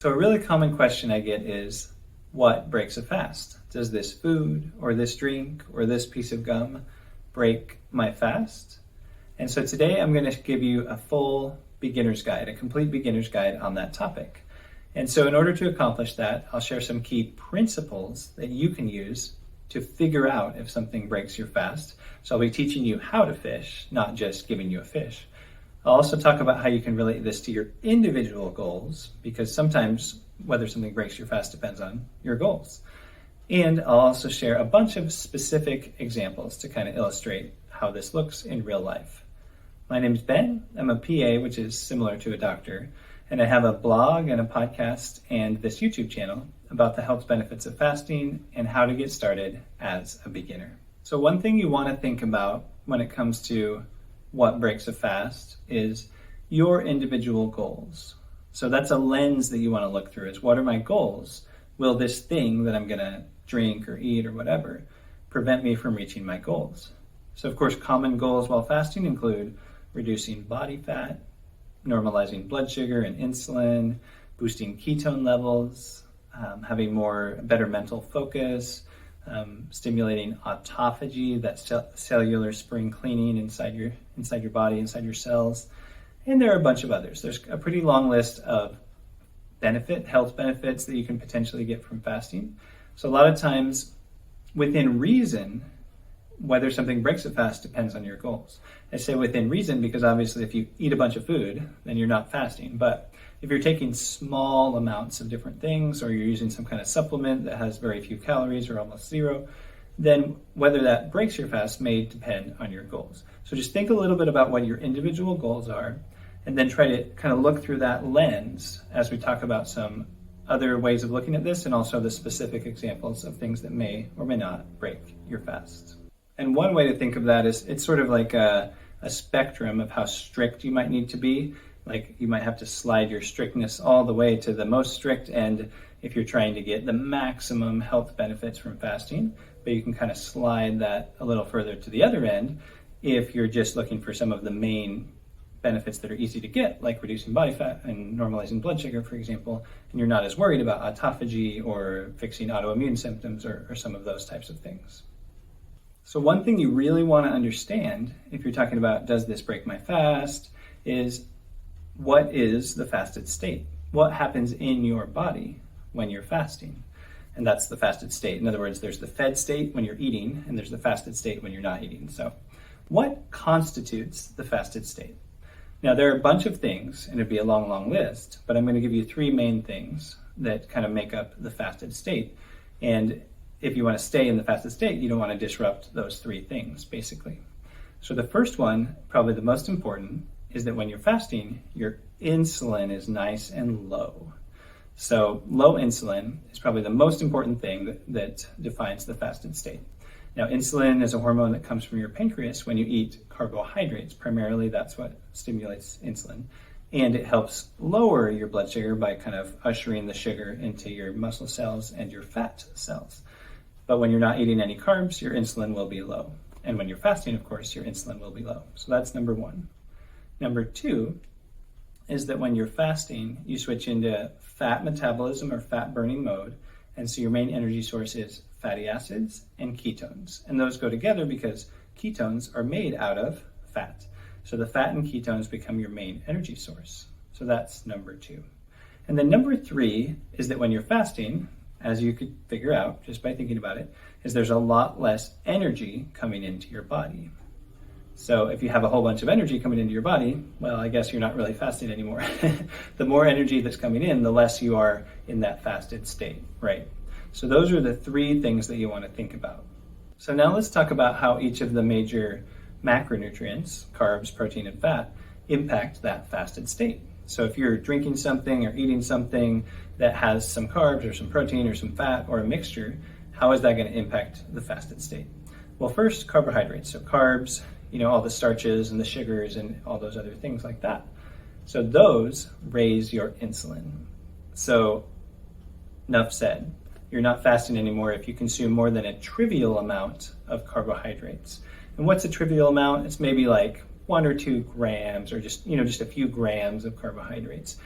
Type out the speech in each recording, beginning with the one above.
So a really common question I get is, what breaks a fast? Does this food or this drink or this piece of gum break my fast? And so today I'm going to give you a full beginner's guide, a complete beginner's guide on that topic. And so in order to accomplish that, I'll share some key principles that you can use to figure out if something breaks your fast. So I'll be teaching you how to fish, not just giving you a fish. I'll also talk about how you can relate this to your individual goals, because sometimes whether something breaks your fast depends on your goals. And I'll also share a bunch of specific examples to kind of illustrate how this looks in real life. My name is Ben. I'm a PA, which is similar to a doctor, and I have a blog and a podcast and this YouTube channel about the health benefits of fasting and how to get started as a beginner. So one thing you want to think about when it comes to what breaks a fast is your individual goals. So that's a lens that you want to look through, is what are my goals? Will this thing that I'm going to drink or eat or whatever prevent me from reaching my goals? So of course, common goals while fasting include reducing body fat, normalizing blood sugar and insulin, boosting ketone levels, having better mental focus, stimulating autophagy, that cellular spring cleaning inside your body, inside your cells. And there are a bunch of others. There's a pretty long list of health benefits that you can potentially get from fasting. So a lot of times, within reason, whether something breaks a fast depends on your goals. I say within reason because obviously if you eat a bunch of food, then you're not fasting. But if you're taking small amounts of different things, or you're using some kind of supplement that has very few calories or almost zero, then whether that breaks your fast may depend on your goals. So just think a little bit about what your individual goals are, and then try to kind of look through that lens as we talk about some other ways of looking at this, and also the specific examples of things that may or may not break your fast. And one way to think of that is it's sort of like a spectrum of how strict you might need to be. Like you might have to slide your strictness all the way to the most strict end if you're trying to get the maximum health benefits from fasting, but you can kind of slide that a little further to the other end if you're just looking for some of the main benefits that are easy to get, like reducing body fat and normalizing blood sugar, for example, and you're not as worried about autophagy or fixing autoimmune symptoms or some of those types of things. So one thing you really want to understand if you're talking about, does this break my fast, is what is the fasted state? What happens in your body when you're fasting? And that's the fasted state. In other words, there's the fed state when you're eating, and there's the fasted state when you're not eating. So what constitutes the fasted state? Now, there are a bunch of things, and it'd be a long, long list, but I'm going to give you three main things that kind of make up the fasted state. And if you want to stay in the fasted state, you don't want to disrupt those three things, basically. So the first one, probably the most important, is that when you're fasting, your insulin is nice and low. So low insulin is probably the most important thing that defines the fasted state. Now, insulin is a hormone that comes from your pancreas when you eat carbohydrates. Primarily, that's what stimulates insulin. And it helps lower your blood sugar by kind of ushering the sugar into your muscle cells and your fat cells. But when you're not eating any carbs, your insulin will be low. And when you're fasting, of course, your insulin will be low. So that's number one. Number two is that when you're fasting, you switch into fat metabolism or fat burning mode. And so your main energy source is fatty acids and ketones. And those go together because ketones are made out of fat. So the fat and ketones become your main energy source. So that's number two. And then number three is that when you're fasting, as you could figure out just by thinking about it, is there's a lot less energy coming into your body. So if you have a whole bunch of energy coming into your body, well, I guess you're not really fasting anymore. The more energy that's coming in, the less you are in that fasted state, right? So those are the three things that you want to think about. So now let's talk about how each of the major macronutrients, carbs, protein, and fat, impact that fasted state. So if you're drinking something or eating something that has some carbs or some protein or some fat or a mixture, how is that going to impact the fasted state? Well, first, carbohydrates. So carbs, all the starches and the sugars and all those other things like that. So those raise your insulin. So enough said. You're not fasting anymore if you consume more than a trivial amount of carbohydrates. And what's a trivial amount? It's maybe like 1 or 2 grams, or just a few grams of carbohydrates.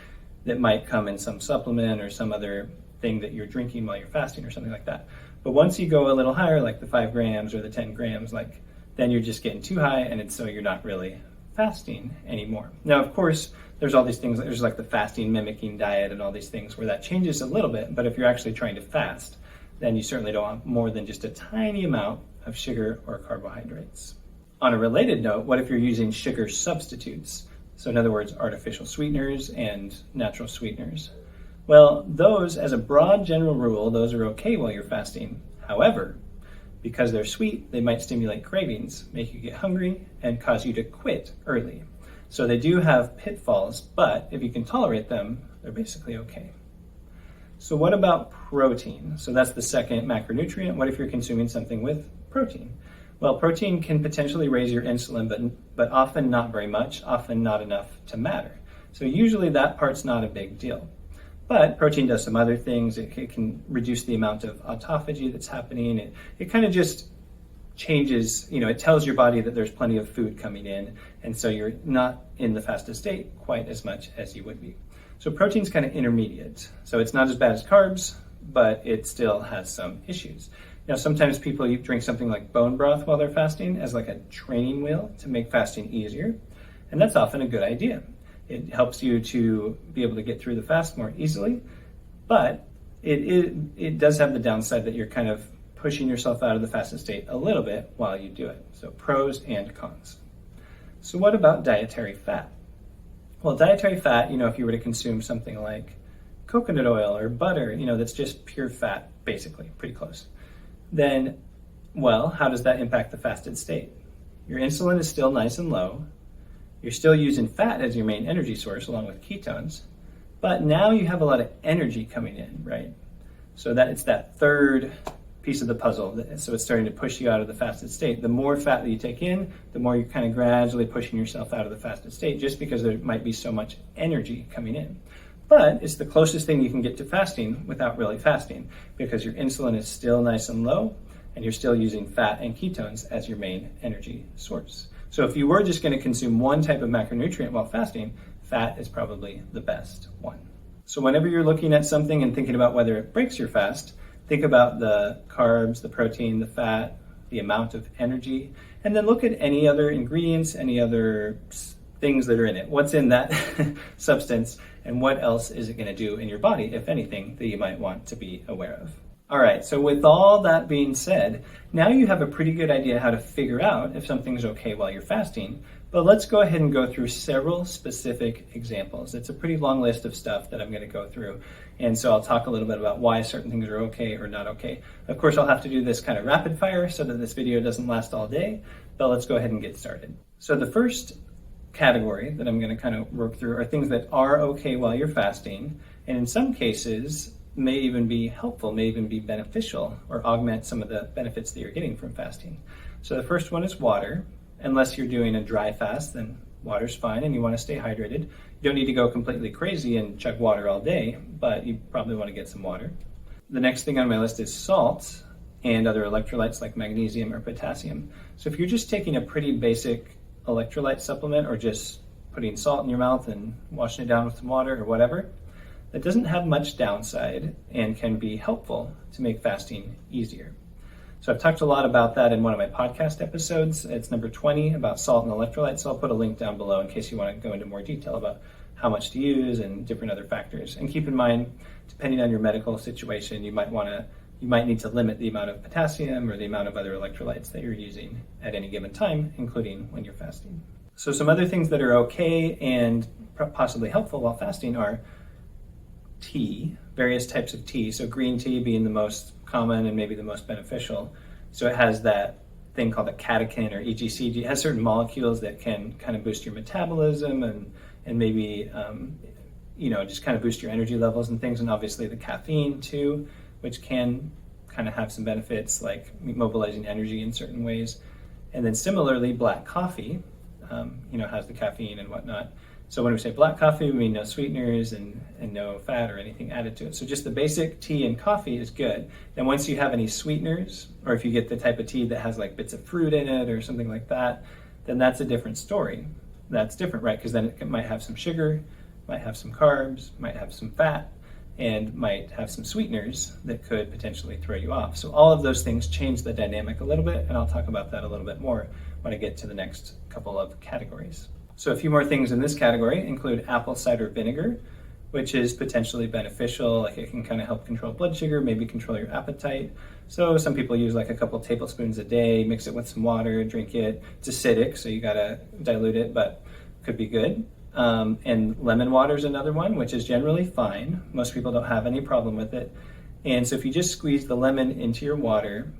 that might come in some supplement or some other thing that you're drinking while you're fasting or something like that. But once you go a little higher, like the 5 grams or the 10 grams, then you're just getting too high, and so you're not really fasting anymore. Now, of course, there's all these things, there's like the fasting mimicking diet and all these things where that changes a little bit, but if you're actually trying to fast, then you certainly don't want more than just a tiny amount of sugar or carbohydrates. On a related note, what if you're using sugar substitutes? So in other words, artificial sweeteners and natural sweeteners. Well, those, as a broad general rule, those are okay while you're fasting. However, because they're sweet, they might stimulate cravings, make you get hungry, and cause you to quit early. So they do have pitfalls, but if you can tolerate them, they're basically okay. So what about protein? So that's the second macronutrient. What if you're consuming something with protein? Well, protein can potentially raise your insulin, but often not very much, often not enough to matter. So usually that part's not a big deal. But protein does some other things. It can reduce the amount of autophagy that's happening. It kind of just changes, it tells your body that there's plenty of food coming in, and so you're not in the fasted state quite as much as you would be. So protein's kind of intermediate. So it's not as bad as carbs, but it still has some issues. Now, sometimes people drink something like bone broth while they're fasting as like a training wheel to make fasting easier, and that's often a good idea. It helps you to be able to get through the fast more easily, but it does have the downside that you're kind of pushing yourself out of the fasted state a little bit while you do it. So pros and cons. So what about dietary fat? Well, dietary fat, if you were to consume something like coconut oil or butter, that's just pure fat, basically, pretty close. Then, well, how does that impact the fasted state? Your insulin is still nice and low. You're still using fat as your main energy source along with ketones, but now you have a lot of energy coming in, right? So that it's that third piece of the puzzle. So it's starting to push you out of the fasted state. The more fat that you take in, the more you're kind of gradually pushing yourself out of the fasted state, just because there might be so much energy coming in. But it's the closest thing you can get to fasting without really fasting, because your insulin is still nice and low, and you're still using fat and ketones as your main energy source. So if you were just going to consume one type of macronutrient while fasting, fat is probably the best one. So whenever you're looking at something and thinking about whether it breaks your fast, think about the carbs, the protein, the fat, the amount of energy, and then look at any other ingredients, any other things that are in it. What's in that substance, and what else is it going to do in your body, if anything, that you might want to be aware of. All right, so with all that being said, now you have a pretty good idea how to figure out if something's okay while you're fasting, but let's go ahead and go through several specific examples. It's a pretty long list of stuff that I'm going to go through, and so I'll talk a little bit about why certain things are okay or not okay. Of course, I'll have to do this kind of rapid fire so that this video doesn't last all day, but let's go ahead and get started. So the first category that I'm going to kind of work through are things that are okay while you're fasting, and in some cases may even be helpful, may even be beneficial, or augment some of the benefits that you're getting from fasting. So the first one is water. Unless you're doing a dry fast, then water's fine and you want to stay hydrated. You don't need to go completely crazy and chug water all day, but you probably want to get some water. The next thing on my list is salt and other electrolytes like magnesium or potassium. So if you're just taking a pretty basic electrolyte supplement, or just putting salt in your mouth and washing it down with some water or whatever, that doesn't have much downside and can be helpful to make fasting easier. So I've talked a lot about that in one of my podcast episodes. It's number 20 about salt and electrolytes. So I'll put a link down below in case you want to go into more detail about how much to use and different other factors. And keep in mind, depending on your medical situation, you might need to limit the amount of potassium or the amount of other electrolytes that you're using at any given time, including when you're fasting. So some other things that are okay and possibly helpful while fasting are tea, various types of tea. So green tea being the most common and maybe the most beneficial. So it has that thing called a catechin or EGCG. It has certain molecules that can kind of boost your metabolism and maybe just kind of boost your energy levels and things. And obviously the caffeine too, which can kind of have some benefits like mobilizing energy in certain ways. And then similarly, black coffee, has the caffeine and whatnot. So when we say black coffee, we mean no sweeteners and no fat or anything added to it. So just the basic tea and coffee is good. And once you have any sweeteners, or if you get the type of tea that has like bits of fruit in it or something like that, then that's a different story. That's different, right? Because then it might have some sugar, might have some carbs, might have some fat, and might have some sweeteners that could potentially throw you off. So all of those things change the dynamic a little bit, and I'll talk about that a little bit more when I get to the next couple of categories. So a few more things in this category include apple cider vinegar, which is potentially beneficial. Like it can kind of help control blood sugar, maybe control your appetite. So some people use like a couple tablespoons a day, mix it with some water, drink it. It's acidic, so you gotta dilute it, but could be good. And lemon water is another one, which is generally fine. Most people don't have any problem with it. And so if you just squeeze the lemon into your water,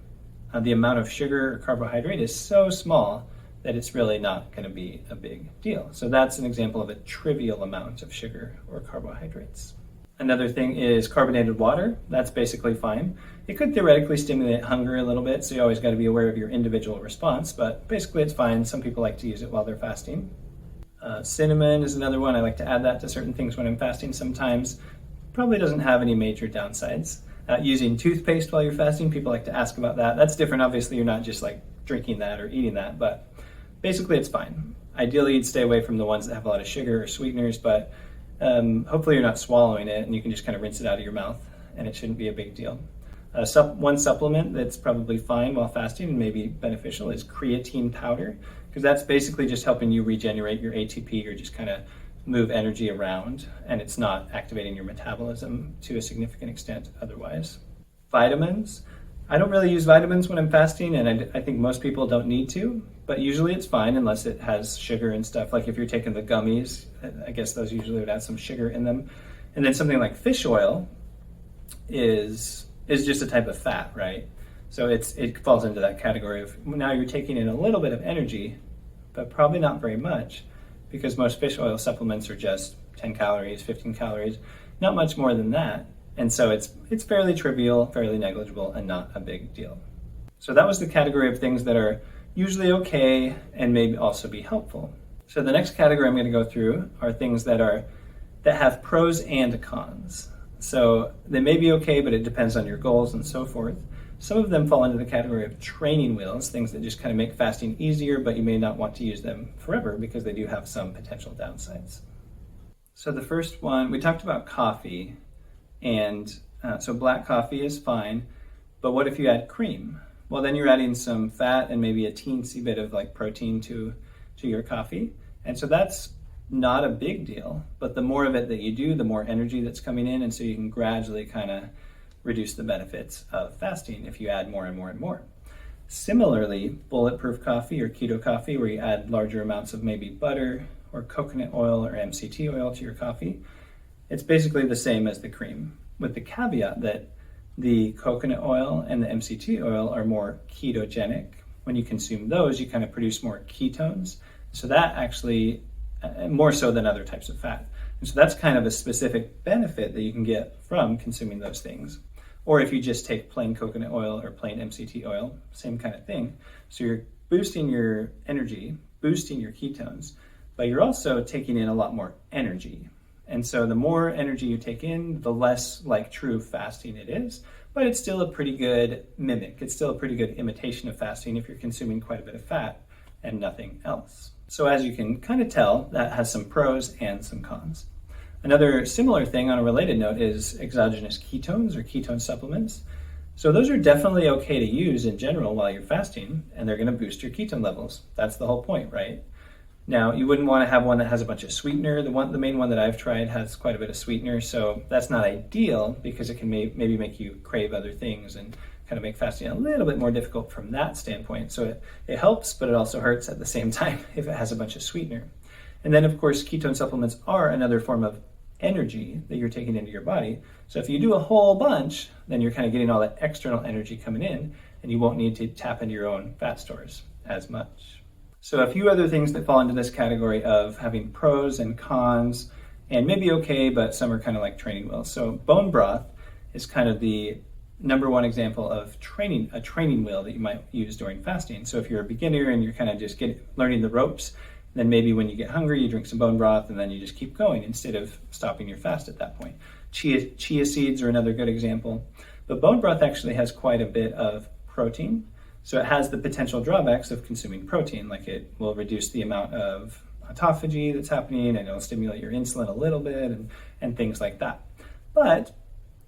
the amount of sugar or carbohydrate is so small that it's really not going to be a big deal. So that's an example of a trivial amount of sugar or carbohydrates. Another thing is carbonated water. That's basically fine. It could theoretically stimulate hunger a little bit, so you always got to be aware of your individual response, but basically it's fine. Some people like to use it while they're fasting. Cinnamon is another one. I like to add that to certain things when I'm fasting sometimes. Probably doesn't have any major downsides. Using toothpaste while you're fasting, people like to ask about that. That's different. Obviously, you're not just like drinking that or eating that, but basically it's fine. Ideally, you'd stay away from the ones that have a lot of sugar or sweeteners, but hopefully you're not swallowing it and you can just kind of rinse it out of your mouth and it shouldn't be a big deal. One supplement that's probably fine while fasting and maybe beneficial is creatine powder, because that's basically just helping you regenerate your ATP or just kind of move energy around, and it's not activating your metabolism to a significant extent otherwise. Vitamins. I don't really use vitamins when I'm fasting, and I think most people don't need to, but usually it's fine unless it has sugar and stuff. Like if you're taking the gummies, I guess those usually would have some sugar in them. And then something like fish oil is just a type of fat, right? So it falls into that category of now you're taking in a little bit of energy, but probably not very much, because most fish oil supplements are just 10 calories, 15 calories, not much more than that. And so it's fairly trivial, fairly negligible, and not a big deal. So that was the category of things that are usually okay and maybe also be helpful. So the next category I'm going to go through are things that have pros and cons. So they may be okay, but it depends on your goals and so forth. Some of them fall into the category of training wheels, things that just kind of make fasting easier, but you may not want to use them forever because they do have some potential downsides. So the first one, we talked about coffee, and so black coffee is fine, but what if you add cream? Well, then you're adding some fat and maybe a teensy bit of like protein to your coffee, and so that's not a big deal, but the more of it that you do, the more energy that's coming in, and so you can gradually kind of reduce the benefits of fasting if you add more and more and more. Similarly, bulletproof coffee or keto coffee, where you add larger amounts of maybe butter or coconut oil or MCT oil to your coffee, it's basically the same as the cream, with the caveat that the coconut oil and the MCT oil are more ketogenic. When you consume those, you kind of produce more ketones. So that actually, more so than other types of fat. And so that's kind of a specific benefit that you can get from consuming those things. Or if you just take plain coconut oil or plain MCT oil, same kind of thing. So you're boosting your energy, boosting your ketones, but you're also taking in a lot more energy. And so the more energy you take in, the less like true fasting it is, but it's still a pretty good mimic. It's still a pretty good imitation of fasting if you're consuming quite a bit of fat and nothing else. So as you can kind of tell, that has some pros and some cons. Another similar thing on a related note is exogenous ketones or ketone supplements. So those are definitely okay to use in general while you're fasting, and they're going to boost your ketone levels. That's the whole point, right? Now, you wouldn't want to have one that has a bunch of sweetener. The main one that I've tried has quite a bit of sweetener, so that's not ideal because it can maybe make you crave other things and kind of make fasting a little bit more difficult from that standpoint. So it helps, but it also hurts at the same time if it has a bunch of sweetener. And then, of course, ketone supplements are another form of energy that you're taking into your body. So if you do a whole bunch, then you're kind of getting all that external energy coming in, and you won't need to tap into your own fat stores as much. So a few other things that fall into this category of having pros and cons, and maybe okay, but some are kind of like training wheels. So bone broth is kind of the number one example of a training wheel that you might use during fasting. So if you're a beginner and you're kind of just learning the ropes, then maybe when you get hungry, you drink some bone broth and then you just keep going instead of stopping your fast at that point. Chia seeds are another good example. But bone broth actually has quite a bit of protein. So it has the potential drawbacks of consuming protein, like it will reduce the amount of autophagy that's happening, and it'll stimulate your insulin a little bit and things like that. But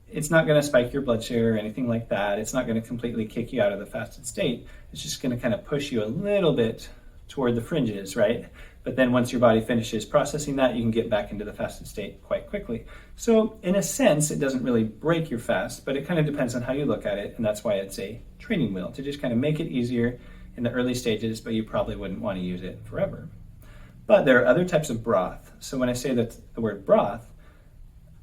it's not going to spike your blood sugar or anything like that. It's not going to completely kick you out of the fasted state. It's just going to kind of push you a little bit toward the fringes, right? But then once your body finishes processing that, you can get back into the fasted state quite quickly. So in a sense, it doesn't really break your fast, but it kind of depends on how you look at it. And that's why it's a training wheel, to just kind of make it easier in the early stages, but you probably wouldn't want to use it forever. But there are other types of broth. So when I say that the word broth,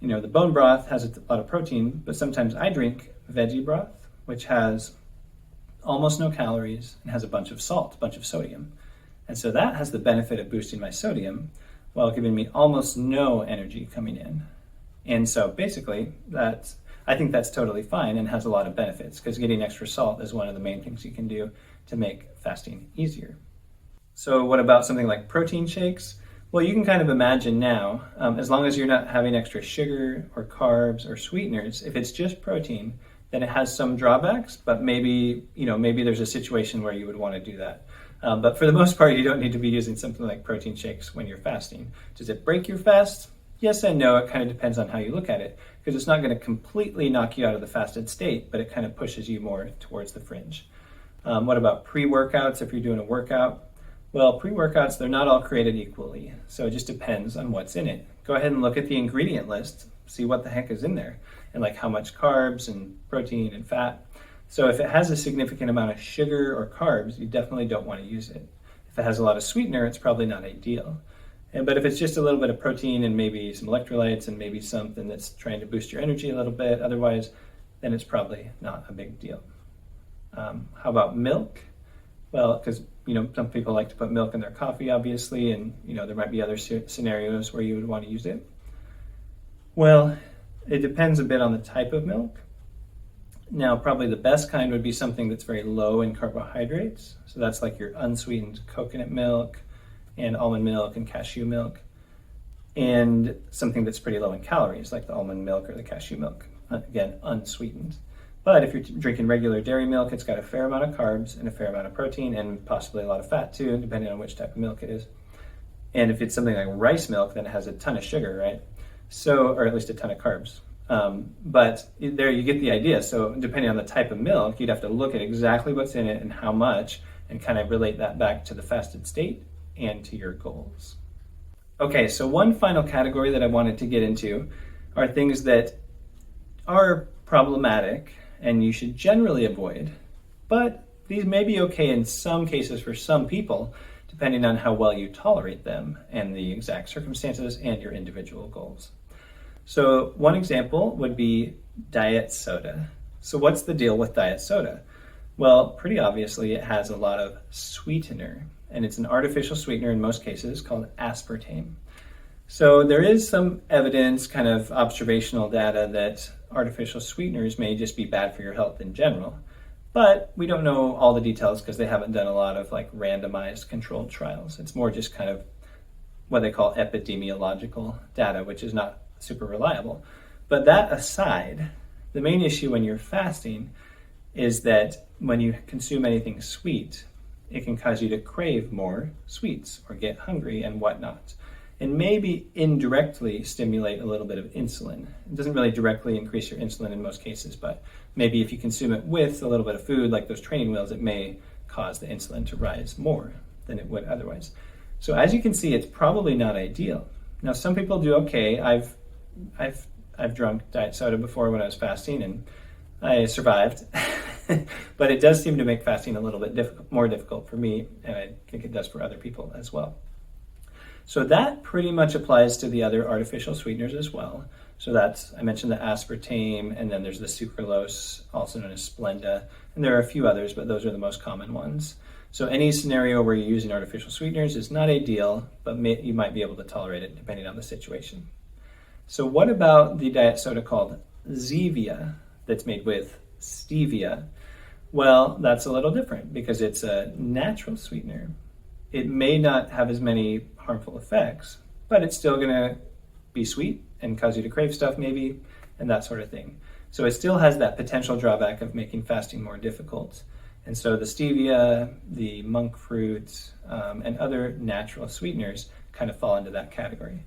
the bone broth has a lot of protein, but sometimes I drink veggie broth, which has almost no calories and has a bunch of salt, a bunch of sodium. And so that has the benefit of boosting my sodium while giving me almost no energy coming in. And so basically, I think that's totally fine and has a lot of benefits, because getting extra salt is one of the main things you can do to make fasting easier. So what about something like protein shakes? Well, you can kind of imagine now, as long as you're not having extra sugar or carbs or sweeteners, if it's just protein, then it has some drawbacks, but maybe there's a situation where you would want to do that. But for the most part, you don't need to be using something like protein shakes when you're fasting. Does it break your fast? Yes and no. It kind of depends on how you look at it, because it's not going to completely knock you out of the fasted state, but it kind of pushes you more towards the fringe. What about pre-workouts if you're doing a workout? Well, pre-workouts, they're not all created equally, so it just depends on what's in it. Go ahead and look at the ingredient list, see what the heck is in there, and like how much carbs and protein and fat. So if it has a significant amount of sugar or carbs, you definitely don't want to use it. If it has a lot of sweetener, it's probably not ideal. But if it's just a little bit of protein and maybe some electrolytes and maybe something that's trying to boost your energy a little bit, otherwise, then it's probably not a big deal. How about milk? Well, because some people like to put milk in their coffee, obviously, and there might be other scenarios where you would want to use it. Well, it depends a bit on the type of milk. Now, probably the best kind would be something that's very low in carbohydrates. So that's like your unsweetened coconut milk and almond milk and cashew milk, and something that's pretty low in calories, like the almond milk or the cashew milk, again, unsweetened. But if you're drinking regular dairy milk, it's got a fair amount of carbs and a fair amount of protein and possibly a lot of fat too, depending on which type of milk it is. And if it's something like rice milk, then it has a ton of sugar, right? So, or at least a ton of carbs. But there you get the idea. So depending on the type of milk, you'd have to look at exactly what's in it and how much, and kind of relate that back to the fasted state and to your goals. Okay, so one final category that I wanted to get into are things that are problematic and you should generally avoid, but these may be okay in some cases for some people, depending on how well you tolerate them and the exact circumstances and your individual goals. So one example would be diet soda. So what's the deal with diet soda? Well, pretty obviously it has a lot of sweetener, and it's an artificial sweetener in most cases called aspartame. So there is some evidence, kind of observational data, that artificial sweeteners may just be bad for your health in general, but we don't know all the details because they haven't done a lot of like randomized controlled trials. It's more just kind of what they call epidemiological data, which is not super reliable. But that aside, the main issue when you're fasting is that when you consume anything sweet, it can cause you to crave more sweets or get hungry and whatnot, and maybe indirectly stimulate a little bit of insulin. It doesn't really directly increase your insulin in most cases, but maybe if you consume it with a little bit of food, like those training wheels, it may cause the insulin to rise more than it would otherwise. So as you can see, it's probably not ideal. Now, some people do okay. I've drunk diet soda before when I was fasting, and I survived. But it does seem to make fasting a little bit more difficult for me, and I think it does for other people as well. So that pretty much applies to the other artificial sweeteners as well. So I mentioned the aspartame, and then there's the sucralose, also known as Splenda, and there are a few others, but those are the most common ones. So any scenario where you're using artificial sweeteners is not ideal, but you might be able to tolerate it depending on the situation. So what about the diet soda called Zevia that's made with stevia? Well, that's a little different because it's a natural sweetener. It may not have as many harmful effects, but it's still going to be sweet and cause you to crave stuff maybe, and that sort of thing. So it still has that potential drawback of making fasting more difficult. And so the stevia, the monk fruit, and other natural sweeteners kind of fall into that category.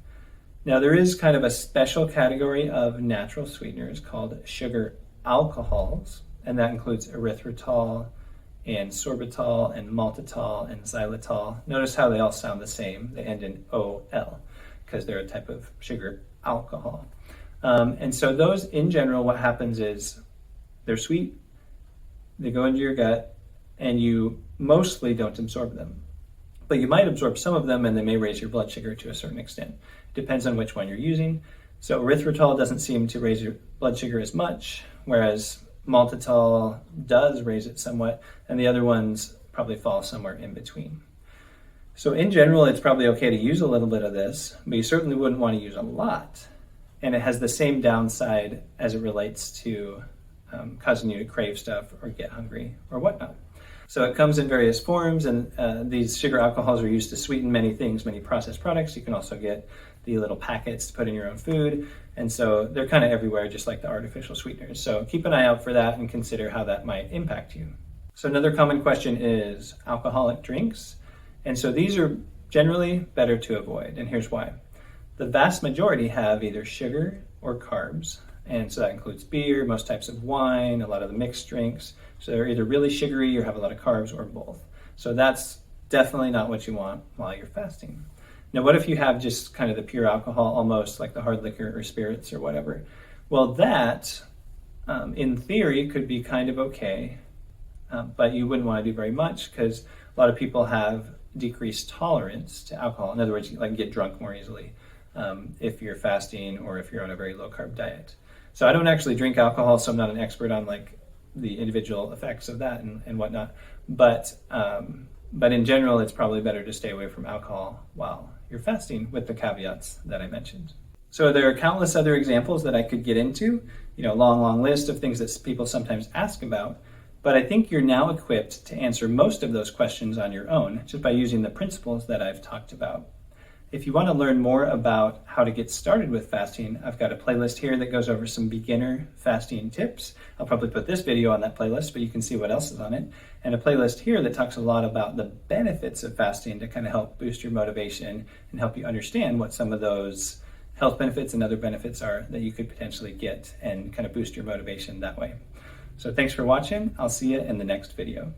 Now, there is kind of a special category of natural sweeteners called sugar alcohols, and that includes erythritol and sorbitol and maltitol and xylitol. Notice how they all sound the same. They end in OL because they're a type of sugar alcohol. And so those, in general, what happens is they're sweet, they go into your gut, and you mostly don't absorb them. But you might absorb some of them, and they may raise your blood sugar to a certain extent. Depends on which one you're using. So erythritol doesn't seem to raise your blood sugar as much, whereas maltitol does raise it somewhat, and the other ones probably fall somewhere in between. So in general, it's probably okay to use a little bit of this, but you certainly wouldn't want to use a lot. And it has the same downside as it relates to causing you to crave stuff or get hungry or whatnot. So it comes in various forms, and these sugar alcohols are used to sweeten many things, many processed products. You can also get the little packets to put in your own food. And so they're kind of everywhere, just like the artificial sweeteners. So keep an eye out for that and consider how that might impact you. So another common question is alcoholic drinks. And so these are generally better to avoid. And here's why. The vast majority have either sugar or carbs. And so that includes beer, most types of wine, a lot of the mixed drinks. So they're either really sugary or have a lot of carbs or both. So that's definitely not what you want while you're fasting. Now, what if you have just kind of the pure alcohol, almost like the hard liquor or spirits or whatever? Well, that, in theory, could be kind of okay, but you wouldn't want to do very much because a lot of people have decreased tolerance to alcohol. In other words, you get drunk more easily if you're fasting or if you're on a very low-carb diet. So I don't actually drink alcohol, so I'm not an expert on the individual effects of that and whatnot. But in general, it's probably better to stay away from alcohol while you're fasting with the caveats that I mentioned. So there are countless other examples that I could get into, long list of things that people sometimes ask about. But I think you're now equipped to answer most of those questions on your own just by using the principles that I've talked about. If you want to learn more about how to get started with fasting, I've got a playlist here that goes over some beginner fasting tips. I'll probably put this video on that playlist, but you can see what else is on it. And a playlist here that talks a lot about the benefits of fasting to kind of help boost your motivation and help you understand what some of those health benefits and other benefits are that you could potentially get and kind of boost your motivation that way. So thanks for watching. I'll see you in the next video.